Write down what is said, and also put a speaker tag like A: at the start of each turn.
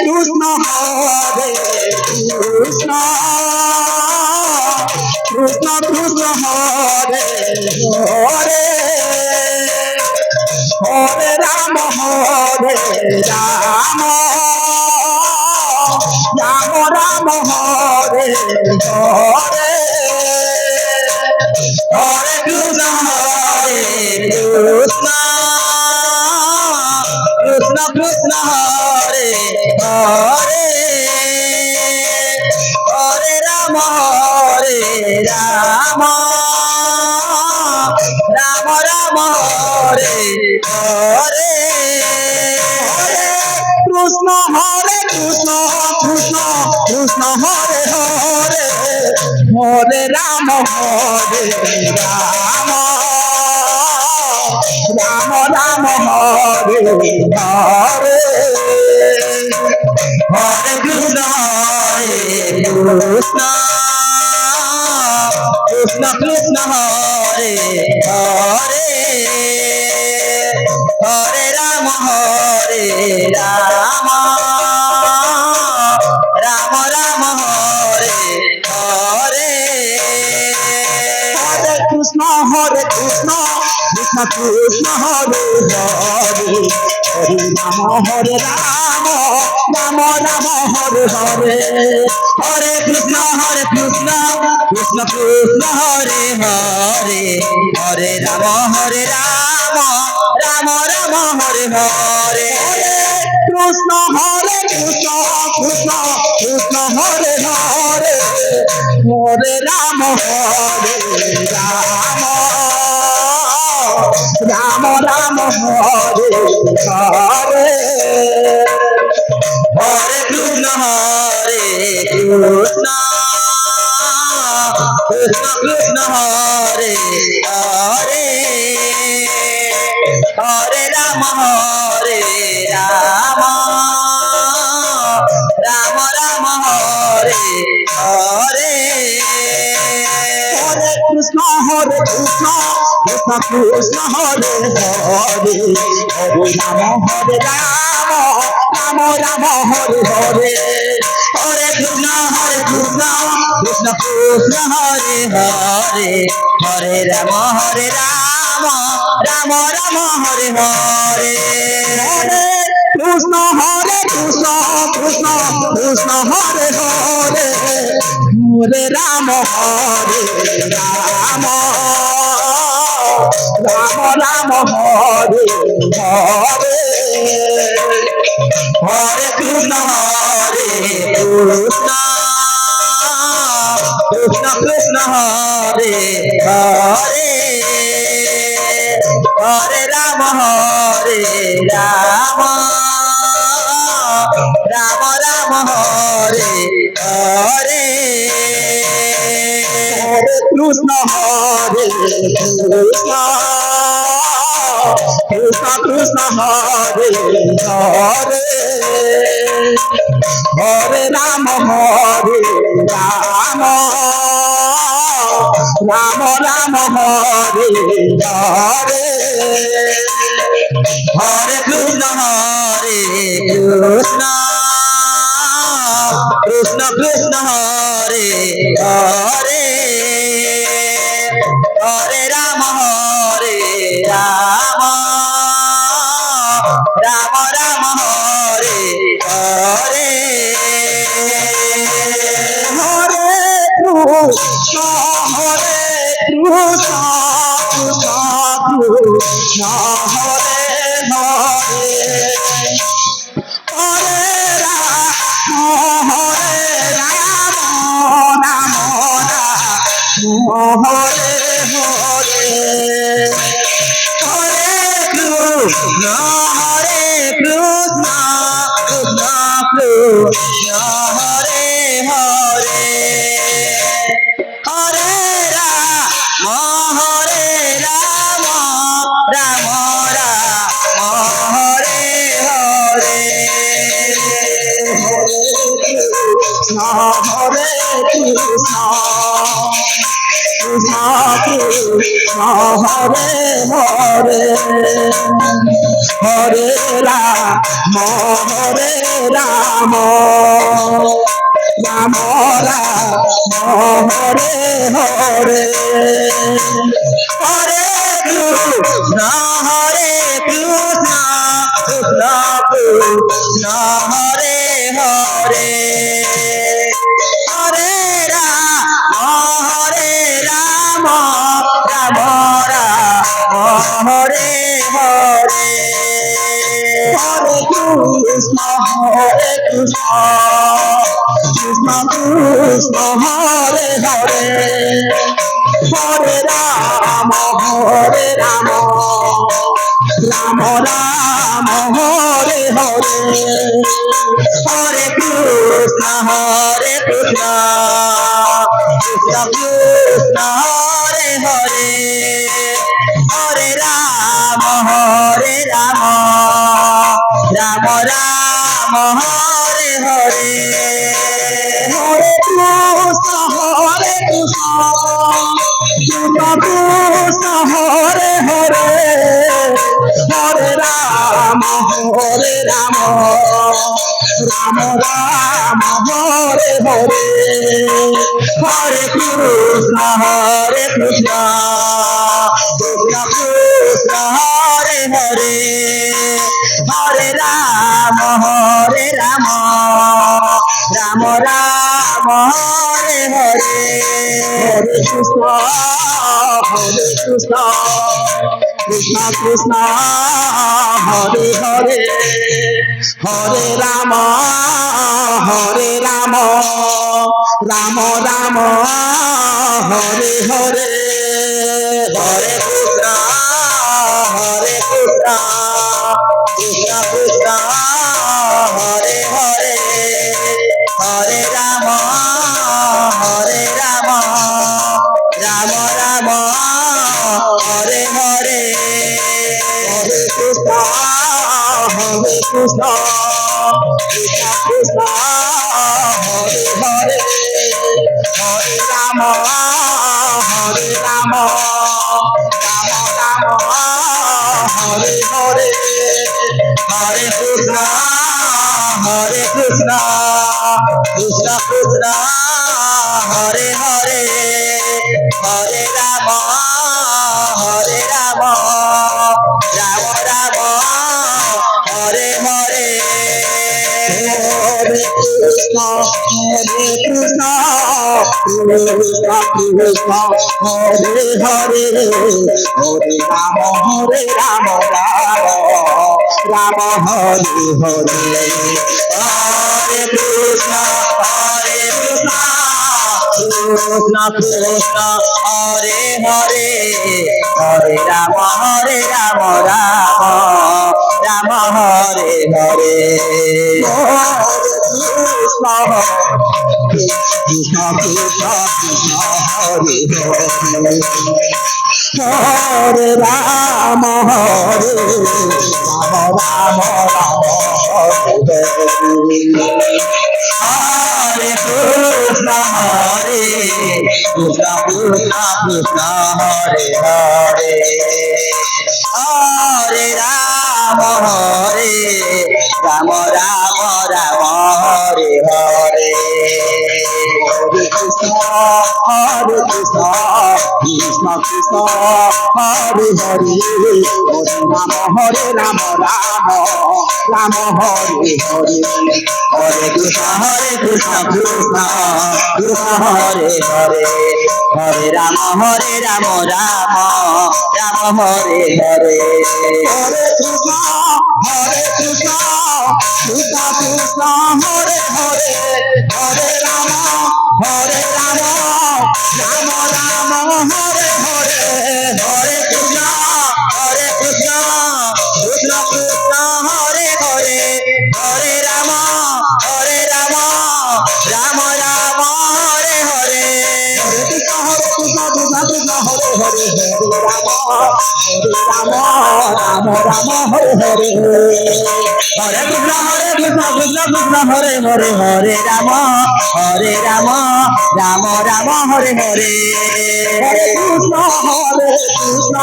A: Krishna Krishna Krishna Hare Hare Hare Ram Ram Ram Hare Hare Hare Krishna Krishna Krishna Krishna Hare Hare Hare Ram Ram Ram Ram Hare Hare Krishna Krishna Krishna Krishna Hare Hare Hare Ram Ram Ram Ram Hare Hare Hare Krishna Krishna Krishna Krishna Hare Hare Hare Ram Ram Ram Ram Hare Hare Hare Krishna Krishna Krishna Hare Hare Hare Ram Ram Ram Ram Hare Hare Hare Krishna Krishna Krishna Krishna Hare Hare Hare Ram Ram Ram Ram Hare Hare Krishna Krishna Krishna Krishna Hare Hare Hare Ram Ram Ram Ram Hare Hare Hare Krishna Krishna Krishna Krishna Hare Hare Hare Ram Ram Ram Ram Hare Hare Hare Krishna Krishna Krishna Krishna Hare Hare Hare Ram Ram Ram Hare Hare Hare Krishna Krishna Krishna Krishna Hare Hare Hare Ram Ram Ram Ram Hare Hare Hare Krishna Krishna Krishna Krishna Hare Hare Hare Ram Ram Ram Ram Hare Hare Hare Krishna Krishna Krishna Krishna Hare Hare Hare Ram Ram Ram Ram Hare Hare Hare Krishna Krishna Krishna Krishna Hare Hare Hare Ram Ram Ram Ram Hare Hare Hare Krishna Krishna Krishna Krishna Hare Hare Hare Ram Ram Ram Ram Hare Hare Hare Krishna Krishna Krishna Hare Hare Hare Ram Ram Ram Hare Hare Hare Krishna Krishna Krishna Krishna Hare Hare Hare Ram Ram Ram Ram Hare Hare Krishna Krishna Krishna Krishna Hare Hare Hare Ram Ram Ram Ram Hare Hare Hare Krishna Hare Krishna Krishna Krishna Hare Hare Hare Ram Ram Ram Hare Hare Hare Krishna Krishna Krishna Hare Hare Hare Ram Ram Ram Hare Hare Hare Krishna Krishna Krishna Hare Hare Hare Ram Ram Ram Hare Hare Hare Krishna Krishna Hare Hare Hare Ram Ram Ram Hare Hare Hare Krishna Krishna Krishna Hare Hare Hare Ram Ram Ram Hare Hare Hare Krishna Krishna Krishna Hare Hare Hare Ram Ram Ram Hare Hare Hare Krishna Krishna Krishna Hare Hare Hare Ram Ram Ram Hare Hare Hare Krishna Krishna Krishna Hare Hare Hare Ram Ram Hare Hare Hare Krishna Krishna Krishna Hare Hare Hare Ram Ram Ram Hare Hare Hare Krishna Krishna Krishna Hare Hare Hare Ram Ram Ram Hare Hare Hare Krishna Krishna Krishna Hare Hare Hare Ram Ram Ram Hare Hare Krishna Krishna Krishna Krishna Hare Hare Hare Ram Ram Ram Hare Hare Krishna Krishna Krishna Hare Hare Hare Ram Ram Ram Hare Hare Hare Krishna Krishna Krishna Krishna Hare Hare Hare Ram Ram Ram Hare Hare Hare Krishna Krishna Krishna Hare Hare Hare Ram Ram Ram Hare Hare Hare Krishna Krishna Krishna Krishna Hare Hare Hare Ram Ram Ram Hare Hare Hare Krishna Krishna Krishna Krishna Hare Hare Hare Ram Ram Ram Hare Hare Hare Krishna Krishna Krishna Hare Hare Hare Ram Ram Hare Hare Hare Krishna Krishna Krishna Hare Hare Hare Ram Ram Ram Hare Hare Hare Krishna Krishna